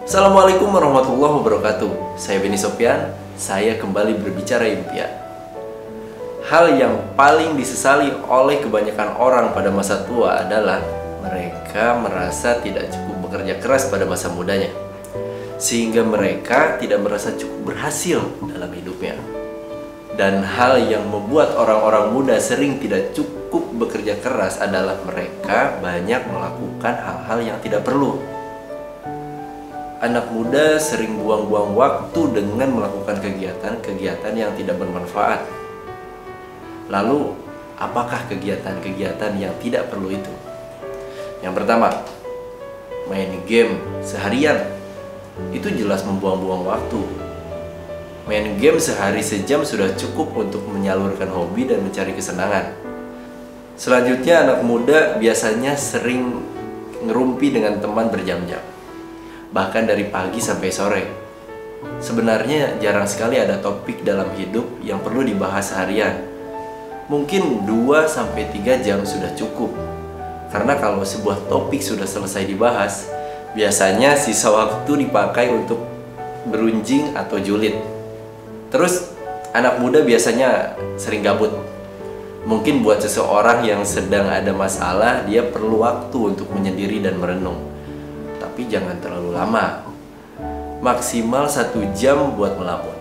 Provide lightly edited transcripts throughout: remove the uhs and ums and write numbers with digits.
Assalamualaikum warahmatullahi wabarakatuh. Saya Beni Sofyan, saya kembali berbicara impian. Hal yang paling disesali oleh kebanyakan orang pada masa tua adalah mereka merasa tidak cukup bekerja keras pada masa mudanya, sehingga mereka tidak merasa cukup berhasil dalam hidupnya. Dan hal yang membuat orang-orang muda sering tidak cukup bekerja keras adalah mereka banyak melakukan hal-hal yang tidak perlu. Anak muda sering buang-buang waktu dengan melakukan kegiatan-kegiatan yang tidak bermanfaat. Lalu, apakah kegiatan-kegiatan yang tidak perlu itu? Yang pertama, main game seharian. Itu jelas membuang-buang waktu. Main game sehari sejam sudah cukup untuk menyalurkan hobi dan mencari kesenangan. Selanjutnya, anak muda biasanya sering ngerumpi dengan teman berjam-jam, bahkan dari pagi sampai sore. Sebenarnya jarang sekali ada topik dalam hidup yang perlu dibahas harian. Mungkin 2-3 jam sudah cukup. Karena kalau sebuah topik sudah selesai dibahas, biasanya sisa waktu dipakai untuk berunjing atau julid. Terus anak muda biasanya sering gabut. Mungkin buat seseorang yang sedang ada masalah, dia perlu waktu untuk menyendiri dan merenung. Tapi jangan terlalu lama, maksimal 1 jam buat melamun.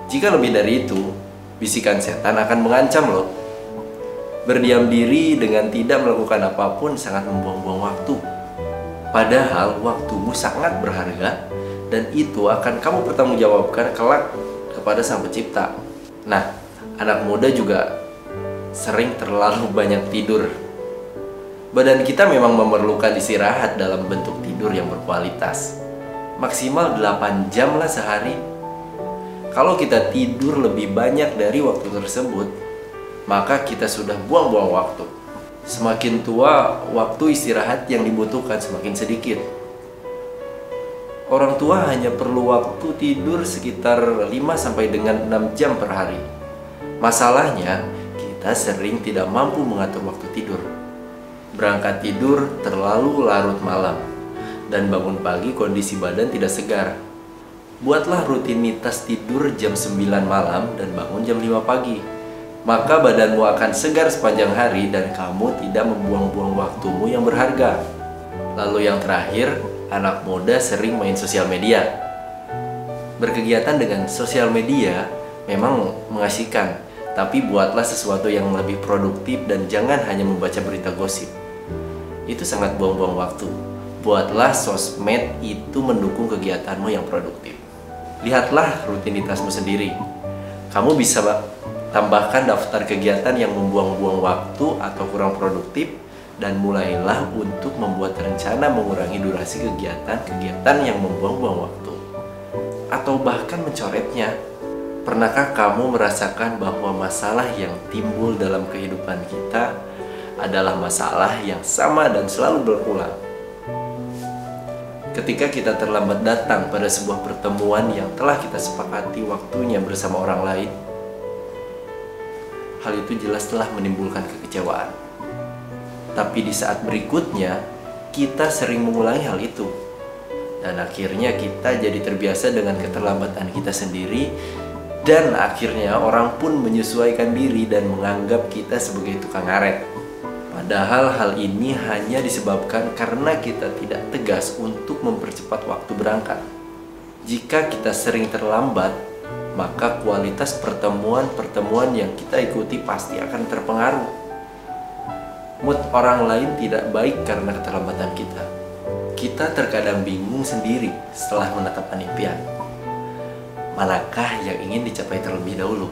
Jika lebih dari itu, bisikan setan akan mengancam loh. Berdiam diri dengan tidak melakukan apapun sangat membuang-buang waktu. Padahal waktumu sangat berharga, dan itu akan kamu pertanggungjawabkan kelak kepada Sang Pencipta. Nah, anak muda juga sering terlalu banyak tidur. Badan kita memang memerlukan istirahat dalam bentuk tidur yang berkualitas. Maksimal 8 jam lah sehari. Kalau kita tidur lebih banyak dari waktu tersebut, maka kita sudah buang-buang waktu. Semakin tua, waktu istirahat yang dibutuhkan semakin sedikit. Orang tua hanya perlu waktu tidur sekitar 5 sampai dengan 6 jam per hari. Masalahnya, kita sering tidak mampu mengatur waktu tidur. Berangkat tidur terlalu larut malam, dan bangun pagi kondisi badan tidak segar. Buatlah rutinitas tidur jam 9 malam dan bangun jam 5 pagi. Maka badanmu akan segar sepanjang hari dan kamu tidak membuang-buang waktumu yang berharga. Lalu yang terakhir, anak muda sering main sosial media. Berkegiatan dengan sosial media memang mengasihkan, tapi buatlah sesuatu yang lebih produktif dan jangan hanya membaca berita gosip. Itu sangat buang-buang waktu. Buatlah sosmed itu mendukung kegiatanmu yang produktif. Lihatlah rutinitasmu sendiri. Kamu bisa tambahkan daftar kegiatan yang membuang-buang waktu atau kurang produktif, dan mulailah untuk membuat rencana mengurangi durasi kegiatan-kegiatan yang membuang-buang waktu, atau bahkan mencoretnya. Pernahkah kamu merasakan bahwa masalah yang timbul dalam kehidupan kita adalah masalah yang sama dan selalu berulang? Ketika kita terlambat datang pada sebuah pertemuan yang telah kita sepakati waktunya bersama orang lain, hal itu jelas telah menimbulkan kekecewaan. Tapi di saat berikutnya, kita sering mengulangi hal itu. Dan akhirnya kita jadi terbiasa dengan keterlambatan kita sendiri. Dan akhirnya orang pun menyesuaikan diri dan menganggap kita sebagai tukang ngaret. Padahal hal ini hanya disebabkan karena kita tidak tegas untuk mempercepat waktu berangkat. Jika kita sering terlambat, maka kualitas pertemuan-pertemuan yang kita ikuti pasti akan terpengaruh. Mood orang lain tidak baik karena keterlambatan kita. Kita terkadang bingung sendiri setelah menetapkan impian. Manakah yang ingin dicapai terlebih dahulu?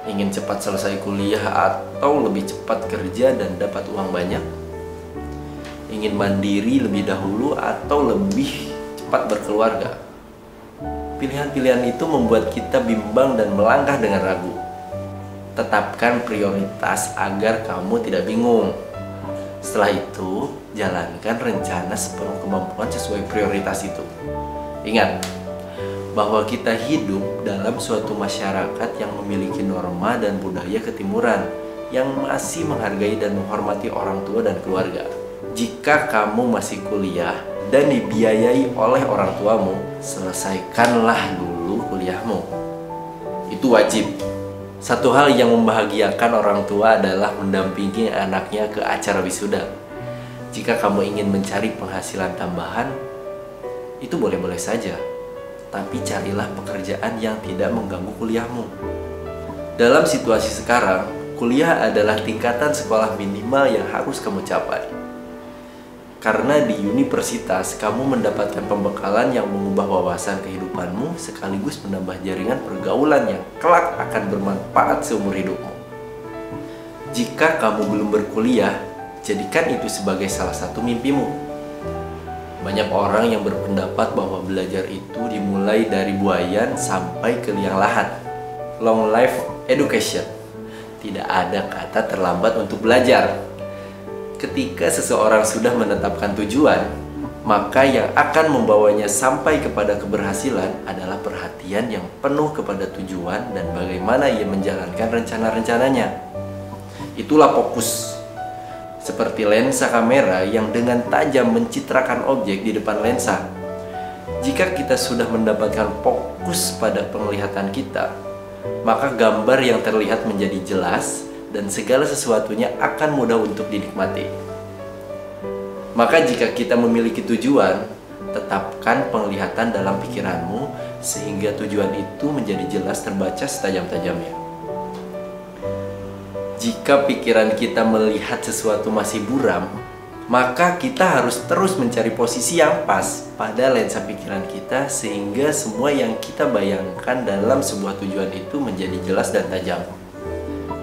Ingin cepat selesai kuliah atau lebih cepat kerja dan dapat uang banyak? Ingin mandiri lebih dahulu atau lebih cepat berkeluarga? Pilihan-pilihan itu membuat kita bimbang dan melangkah dengan ragu. Tetapkan prioritas agar kamu tidak bingung. Setelah itu, jalankan rencana sepenuh kemampuan sesuai prioritas itu. Ingat bahwa kita hidup dalam suatu masyarakat yang memiliki norma dan budaya ketimuran yang masih menghargai dan menghormati orang tua dan keluarga. Jika kamu masih kuliah, dan dibiayai oleh orang tuamu, selesaikanlah dulu kuliahmu. Itu wajib. Satu hal yang membahagiakan orang tua adalah mendampingi anaknya ke acara wisuda. Jika kamu ingin mencari penghasilan tambahan, itu boleh-boleh saja. Tapi carilah pekerjaan yang tidak mengganggu kuliahmu. Dalam situasi sekarang, kuliah adalah tingkatan sekolah minimal yang harus kamu capai. Karena di universitas, kamu mendapatkan pembekalan yang mengubah wawasan kehidupanmu sekaligus menambah jaringan pergaulan yang kelak akan bermanfaat seumur hidupmu. Jika kamu belum berkuliah, jadikan itu sebagai salah satu mimpimu. Banyak orang yang berpendapat bahwa belajar itu dimulai dari buayan sampai ke liang lahat. Long life education. Tidak ada kata terlambat untuk belajar. Ketika seseorang sudah menetapkan tujuan, maka yang akan membawanya sampai kepada keberhasilan adalah perhatian yang penuh kepada tujuan dan bagaimana ia menjalankan rencana-rencananya. Itulah fokus. Seperti lensa kamera yang dengan tajam mencitrakan objek di depan lensa. Jika kita sudah mendapatkan fokus pada penglihatan kita, maka gambar yang terlihat menjadi jelas dan segala sesuatunya akan mudah untuk dinikmati. Maka jika kita memiliki tujuan, tetapkan penglihatan dalam pikiranmu sehingga tujuan itu menjadi jelas terbaca setajam-tajamnya. Jika pikiran kita melihat sesuatu masih buram, maka kita harus terus mencari posisi yang pas pada lensa pikiran kita sehingga semua yang kita bayangkan dalam sebuah tujuan itu menjadi jelas dan tajam.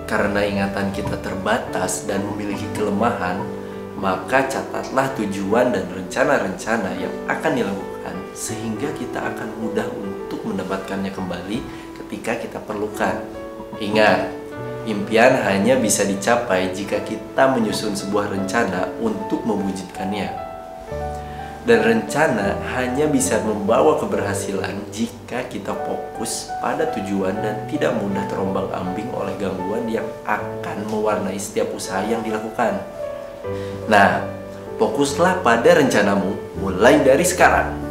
Karena ingatan kita terbatas dan memiliki kelemahan, maka catatlah tujuan dan rencana-rencana yang akan dilakukan sehingga kita akan mudah untuk mendapatkannya kembali ketika kita perlukan. Ingat, impian hanya bisa dicapai jika kita menyusun sebuah rencana untuk mewujudkannya. Dan rencana hanya bisa membawa keberhasilan jika kita fokus pada tujuan dan tidak mudah terombang-ambing oleh gangguan yang akan mewarnai setiap usaha yang dilakukan. Nah, fokuslah pada rencanamu mulai dari sekarang.